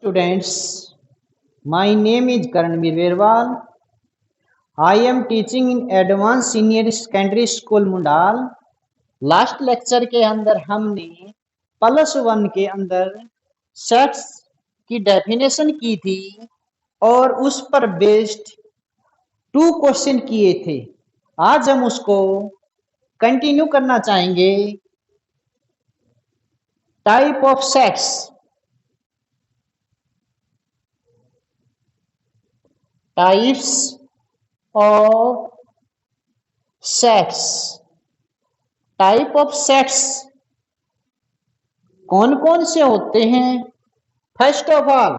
Students, my name is Karanveer Verwal. I am teaching in Advanced Senior Secondary School Mundal. Last lecture के अंदर हमने +1 के अंदर sets की डेफिनेशन की थी और उस पर बेस्ड 2 क्वेश्चन किए थे। आज हम उसको कंटिन्यू करना चाहेंगे। Type of sets, types of sets, type of sets कौन कौन से होते हैं? First of all,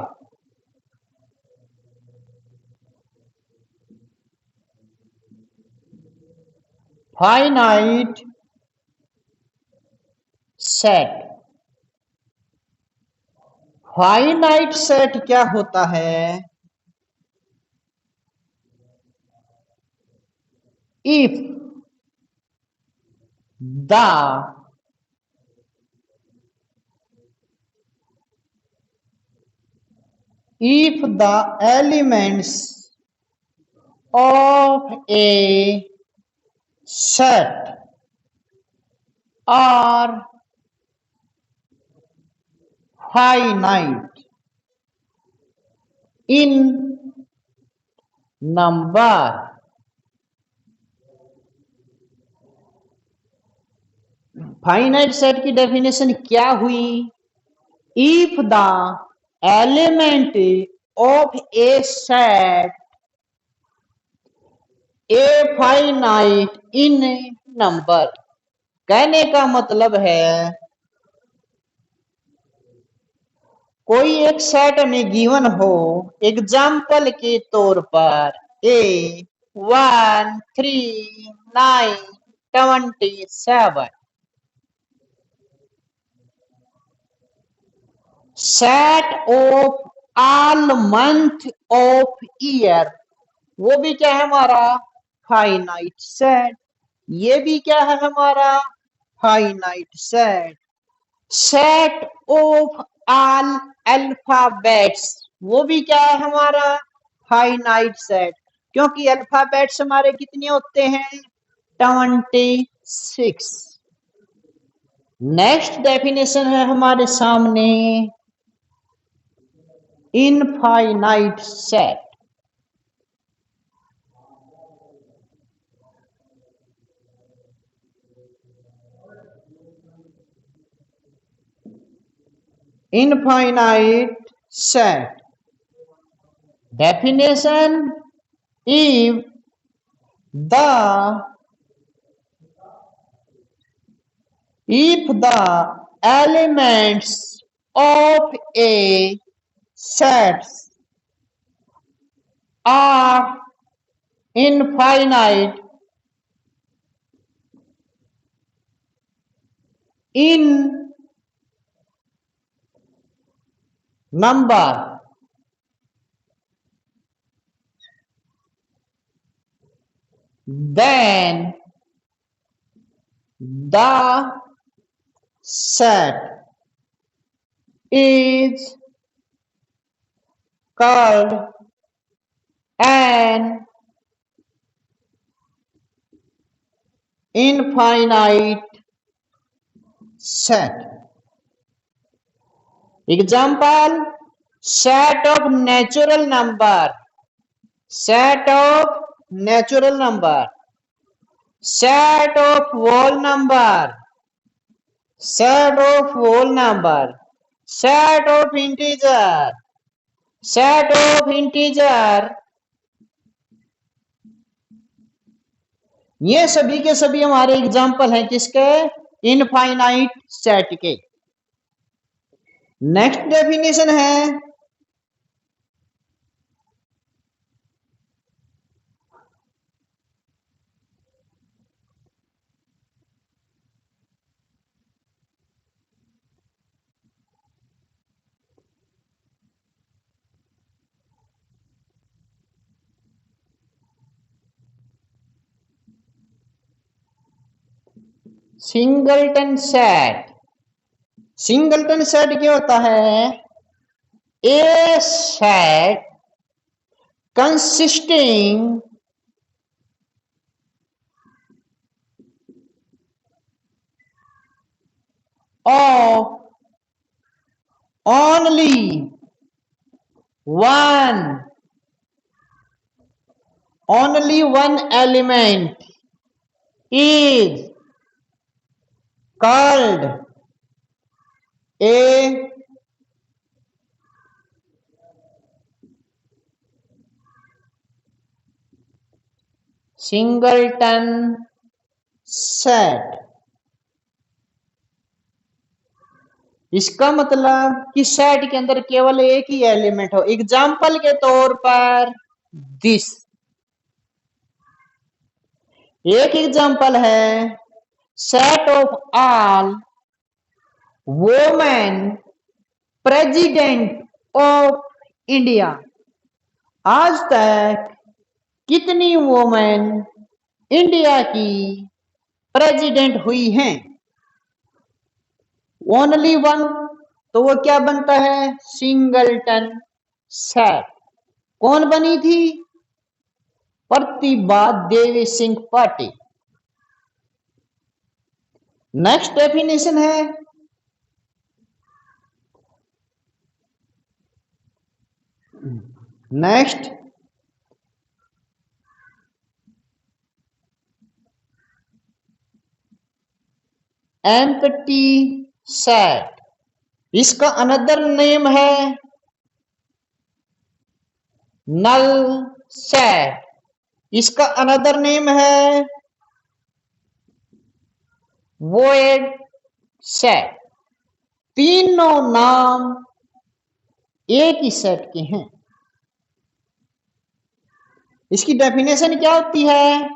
finite set. Finite set क्या होता है? If the elements of a set are finite in number, finite set की डेफिनेशन क्या हुई? If the element of A set a finite in number. कहने का मतलब है कोई एक सेट में गिवन हो, एग्जाम्पल के तौर पर ए 1 3 9 27, set of all month of year, वो भी क्या है हमारा? Finite set. ये भी क्या है हमारा? Finite set. Set of all alphabets, वो भी क्या है हमारा? फाइनाइट सेट, क्योंकि अल्फाबेट्स हमारे कितने होते हैं? 26। नेक्स्ट डेफिनेशन है हमारे सामने infinite set. Infinite set definition: if the elements of a set are infinite in number, then the set is called an infinite set. Example: set of natural number, set of natural number, set of whole number, set of whole number, set of integer, set of integer। ये सभी के सभी हमारे example हैं किसके? Infinite set के। Next definition है singleton set. Singleton set क्या होता है? A set consisting of only one element is called a singleton set। इसका मतलब कि सेट के अंदर केवल एक ही एलिमेंट हो। एग्जाम्पल के तौर पर दिस, एक एग्जाम्पल है set of all women president of India. आज तक कितनी वोमेन इंडिया की प्रेसिडेंट हुई हैं? ओनली वन, तो वो क्या बनता है? Singleton set. कौन बनी थी? प्रतिभा देवी सिंह पाटिल। नेक्स्ट डेफिनेशन है नेक्स्ट एम्प्टी सेट। इसका अनदर नेम है नल सेट। इसका अनदर नेम है वॉइड सेट। तीनों नाम एक ही सेट के हैं। इसकी डेफिनेशन क्या होती है?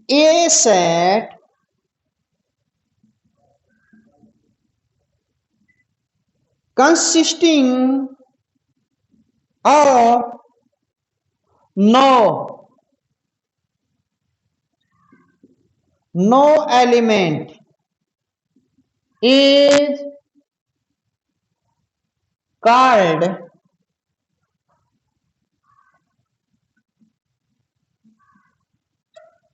ए set consisting of no element is called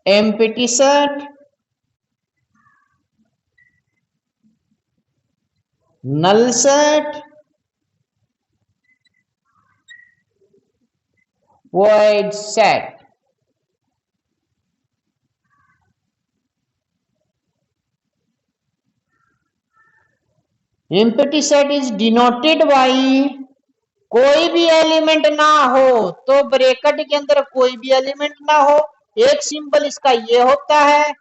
empty set, null set, void set। empty set is denoted by कोई भी एलिमेंट ना हो, तो ब्रैकेट के अंदर कोई भी एलिमेंट ना हो। एक सिंबल इसका ये होता है,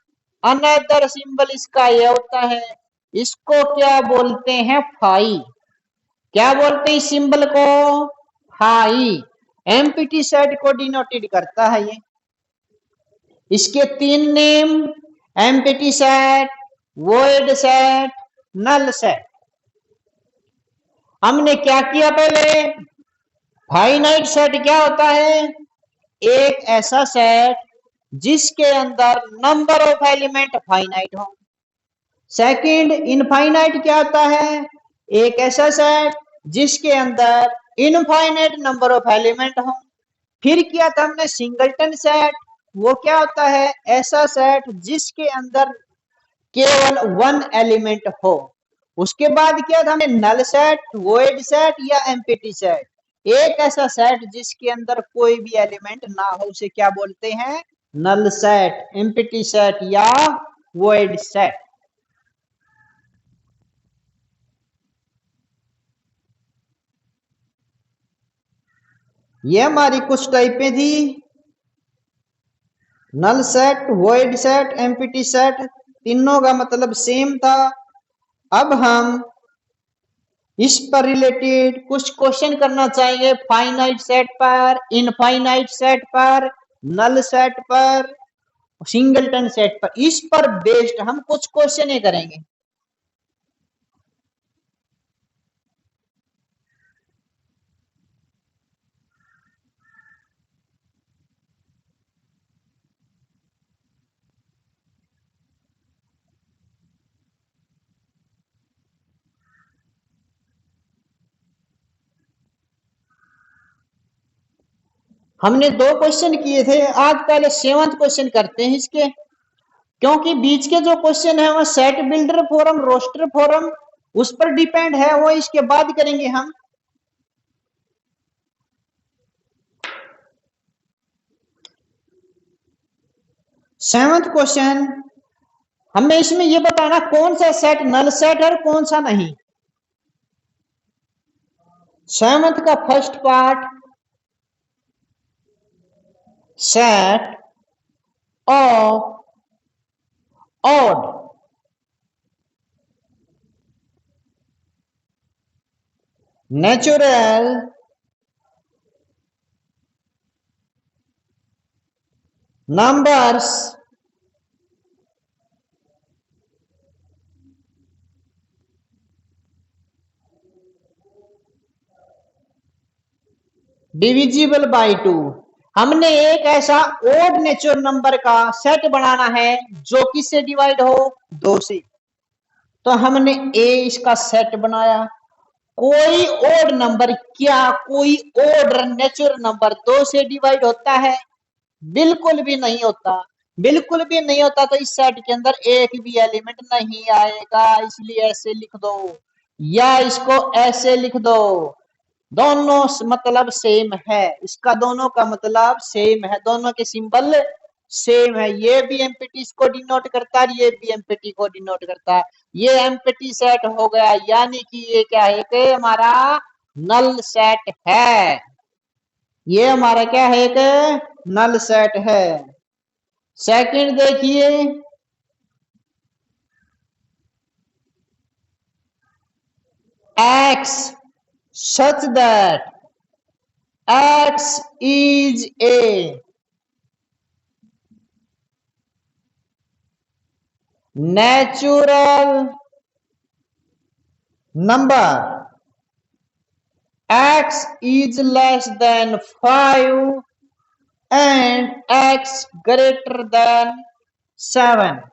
अनदर सिंबल इसका ये होता है। इसको क्या बोलते हैं? फाई। क्या बोलते हैं इस सिंबल को? फाई। एम्प्टी सेट को डिनोटेड करता है ये। इसके तीन name, empty set, void set, null set. हमने क्या किया पहले? फाइनाइट सेट क्या होता है? एक ऐसा सेट जिसके अंदर नंबर ऑफ एलिमेंट फाइनाइट हो। सेकंड, इनफाइनाइट क्या होता है? एक ऐसा सेट जिसके अंदर इनफाइनाइट नंबर ऑफ एलिमेंट हो। फिर किया था हमने सिंगलटन सेट। वो क्या होता है? ऐसा सेट जिसके अंदर केवल वन एलिमेंट हो। उसके बाद क्या था हमने? नल सेट, वॉइड सेट या एम्प्टी सेट। एक ऐसा सेट जिसके अंदर कोई भी एलिमेंट ना हो, उसे क्या बोलते हैं? नल सेट, एम्प्टी सेट या वॉइड सेट। ये हमारी कुछ टाइपें थी, null set, void set, empty set. तीनों का मतलब सेम था। अब हम इस पर रिलेटेड कुछ क्वेश्चन करना चाहेंगे, फाइनाइट सेट पर, इनफाइनाइट सेट पर, नल सेट पर, सिंगलटन सेट पर। इस पर बेस्ड हम कुछ क्वेश्चन करेंगे। हमने 2 क्वेश्चन किए थे, आज पहले 7वां क्वेश्चन करते हैं इसके, क्योंकि बीच के जो क्वेश्चन है वो set builder form, roster form उस पर डिपेंड है, वो इसके बाद करेंगे हम। सेवंथ क्वेश्चन, हमें इसमें ये बताना कौन सा सेट नल सेट है और कौन सा नहीं। सेवंथ का first part, set of odd natural numbers divisible by 2। हमने एक ऐसा ओड नेचुरल नंबर का सेट बनाना है जो किससे डिवाइड हो, 2 से। तो हमने ए इसका सेट बनाया। कोई ओड नंबर, क्या कोई ओड नेचुरल नंबर 2 से डिवाइड होता है? बिल्कुल भी नहीं होता, बिल्कुल भी नहीं होता। तो इस सेट के अंदर एक भी एलिमेंट नहीं आएगा, इसलिए ऐसे लिख दो या इसको ऐसे लिख दो। दोनों मतलब सेम है, इसका दोनों का मतलब सेम है, दोनों के सिंबल सेम है। ये भी एम्प्टी को डिनोट करता है, ये भी एम्प्टी को डिनोट करता है। ये एम्प्टी सेट हो गया, यानी कि ये क्या है कि हमारा नल सेट है। ये हमारा क्या है, एक नल सेट है। सेकंड देखिए, x such that x is a natural number, x is less than 5 and x greater than 7।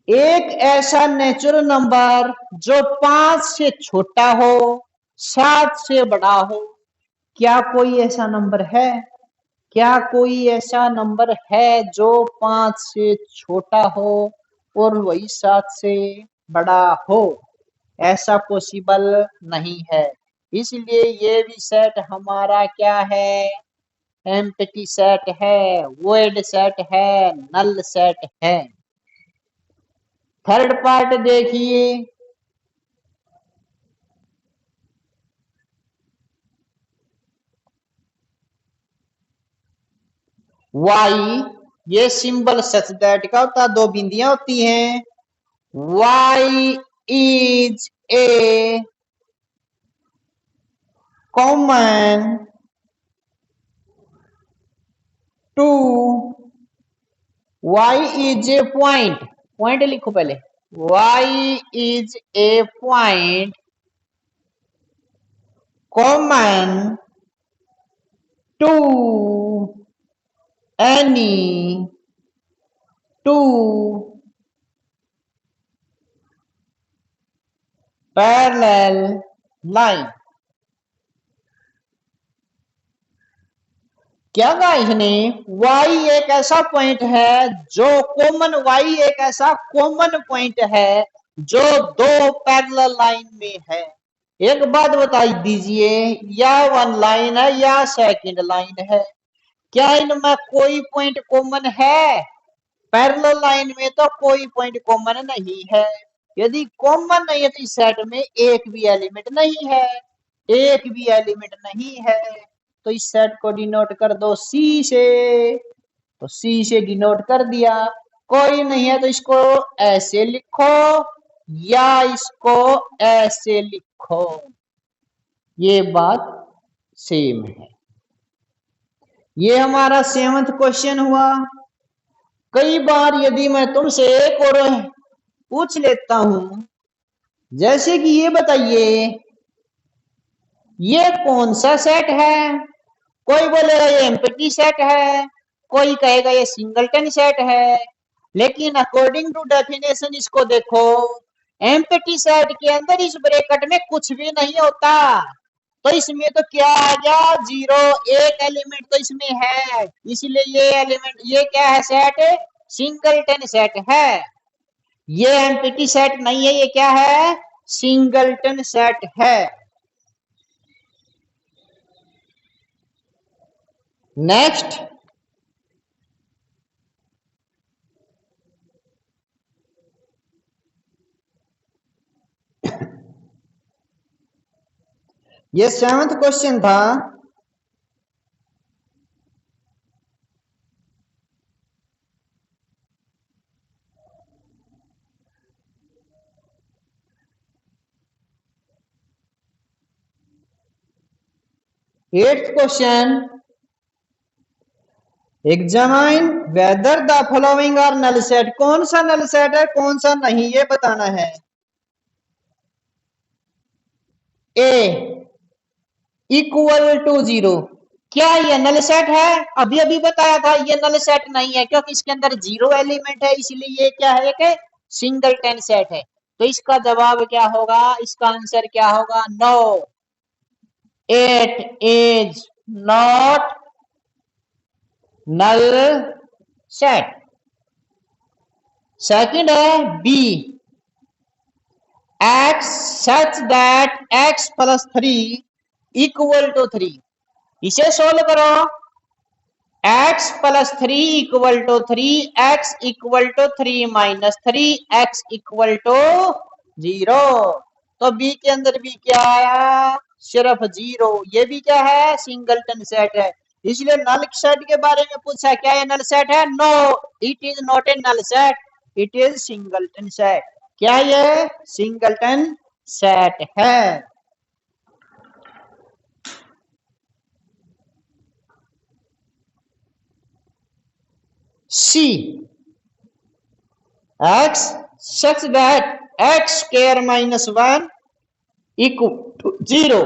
एक ऐसा नेचुरल नंबर जो 5 से छोटा हो, 7 से बड़ा हो। क्या कोई ऐसा नंबर है? क्या कोई ऐसा नंबर है जो 5 से छोटा हो और वही 7 से बड़ा हो? ऐसा पॉसिबल नहीं है। इसलिए ये भी सेट हमारा क्या है, एम्प्टी सेट है, वॉइड सेट है, नल सेट है। थर्ड पार्ट देखिए, वाई, ये सिंबल सच दैट का होता है, 2 बिंदियां होती हैं। Y is a common to, y is a point, point लिखो पहले, y is a point common to any two parallel line. क्या कहा इसने, y एक ऐसा पॉइंट है जो कॉमन, y एक ऐसा कॉमन पॉइंट है जो 2 पैरेलल लाइन में है। एक बात बताई दीजिए, या 1 लाइन है या सेकंड लाइन है, क्या इनमें कोई पॉइंट कॉमन है? पैरेलल लाइन में तो कोई पॉइंट कॉमन नहीं है। यदि कॉमन नहीं है तो इस सेट में एक भी एलिमेंट नहीं है, एक भी एलिमेंट नहीं है। तो इस सेट को डिनोट कर दो सी से, तो सी से डिनोट कर दिया। कोई नहीं है तो इसको ऐसे लिखो या इसको ऐसे लिखो, ये बात सेम है। ये हमारा 7वां क्वेश्चन हुआ। कई बार यदि मैं तुमसे एक और पूछ लेता हूं, जैसे कि ये बताइए ये कौन सा सेट है, कोई बोलेगा ये एम्प्टी सेट है, कोई कहेगा ये सिंगलटन सेट है। लेकिन अकॉर्डिंग टू डेफिनेशन इसको देखो, एम्प्टी सेट के अंदर इस ब्रैकेट में कुछ भी नहीं होता। तो इसमें तो क्या आ गया, 0, एक एलिमेंट तो इसमें है, इसलिए ये एलिमेंट, ये क्या है, सेट सिंगलटन सेट है। ये एम्प्टी सेट नहीं है, ये क्या है, सिंगलटन सेट है। नेक्स्ट, ये 7th क्वेश्चन था। Eighth question, examine whether the following are null set. कौन सा नल सेट है, कौन सा नहीं, ये बताना है। ए इक्वल टू 0, क्या ये नल सेट है? अभी अभी बताया था ये नल सेट नहीं है, क्योंकि इसके अंदर 0 एलिमेंट है, इसलिए ये क्या है, एक सिंगलटन सेट है। तो इसका जवाब क्या होगा, इसका आंसर क्या होगा, no, 8 is not null set. Second है B, x such that x plus 3 equal to 3। इसे सोल्व करो, x plus 3 equal to 3, x equal to 3 minus 3, x equal to 0। तो बी के अंदर भी क्या आया, सिर्फ 0। ये भी क्या है, सिंगलटन सेट है। इसलिए नल सेट के बारे में पूछा, क्या ये नल सेट है, no, it is not a null set, it is singleton set. क्या ये सिंगलटन सेट है। C, x such that x square minus 1 equal to 0।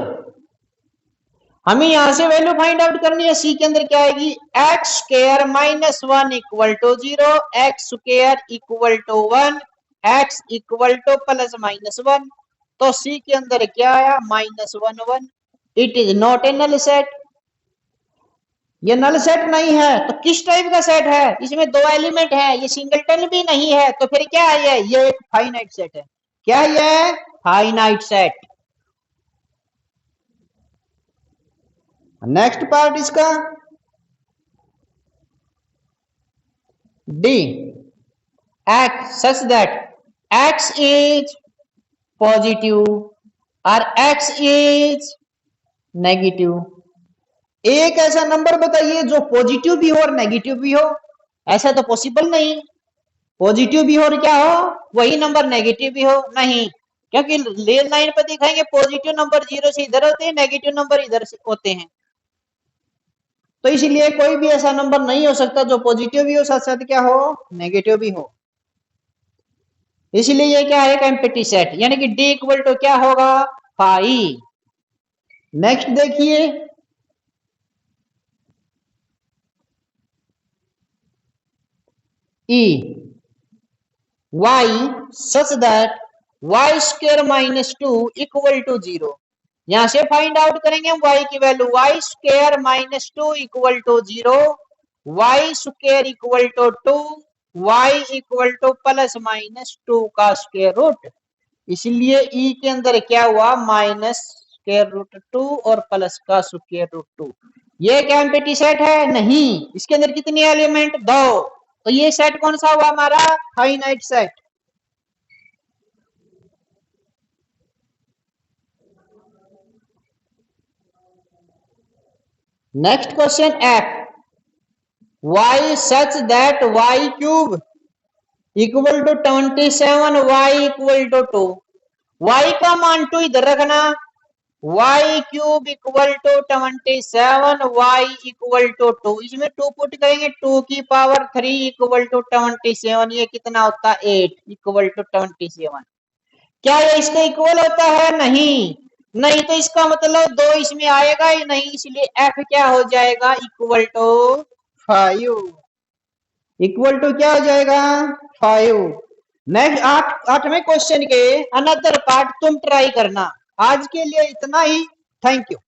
हमें यहां से वैल्यू फाइंड आउट करनी है। सी के अंदर क्या आएगी, x square minus 1 equal to 0, x square equal to 1, x equal to plus minus 1। तो सी के अंदर क्या आया, -1 1। It is not a null set, ये नल सेट नहीं है। तो किस टाइप का सेट है, इसमें 2 एलिमेंट है, ये सिंगलटन भी नहीं है, तो फिर क्या है, ये एक फाइनाइट सेट है। क्या ये, फाइनाइट सेट। नेक्स्ट पार्ट इसका D, x such that x is positive और एक्स इज नेगेटिव। एक ऐसा नंबर बताइए जो पॉजिटिव भी हो और नेगेटिव भी हो। ऐसा तो पॉसिबल नहीं, पॉजिटिव भी हो और क्या हो, वही नंबर नेगेटिव भी हो, नहीं। क्योंकि लेन लाइन पर दिखाएंगे पॉजिटिव नंबर 0 से इधर होते हैं, नेगेटिव नंबर इधर से होते हैं। तो इसलिए कोई भी ऐसा नंबर नहीं हो सकता जो पॉजिटिव भी हो, साथ साथ क्या हो, नेगेटिव भी हो। इसलिए ये क्या है, एक एम्प्टी सेट, यानी कि डी इक्वल टू क्या होगा, 5। नेक्स्ट देखिए, E, y such that y square minus 2 equal to 0। यहां से फाइंड आउट करेंगे हम y की value, y square minus 2 equal to 0, y square equal to 2, y equal to plus minus 2 का square root. इसलिए e के अंदर क्या हुआ, माइनस स्क्वायर रूट 2 और प्लस का स्क्वायर रूट 2। ये क्या एम्प्टी सेट है, नहीं। इसके अंदर कितने एलिमेंट, 2। तो ये सेट कौन सा हुआ हमारा, finite set. Next question F, y such that y cube equal to 27, y equal to 2। y का मान 2 इधर रखना, y cube equal to 27, y equal to 2। इसमें 2 पुट करेंगे, 2 की पावर 3 इक्वल टू 27। ये कितना होता है, 8 इक्वल टू 27। क्या ये इसके इक्वल होता है, नहीं। नहीं तो इसका मतलब 2 इसमें आएगा ही नहीं, इसलिए f क्या हो जाएगा, इक्वल टू 5। इक्वल टू क्या हो जाएगा, 5। नेक्स्ट 8वें क्वेश्चन के अनदर पार्ट तुम ट्राई करना। आज के लिए इतना ही, थैंक यू।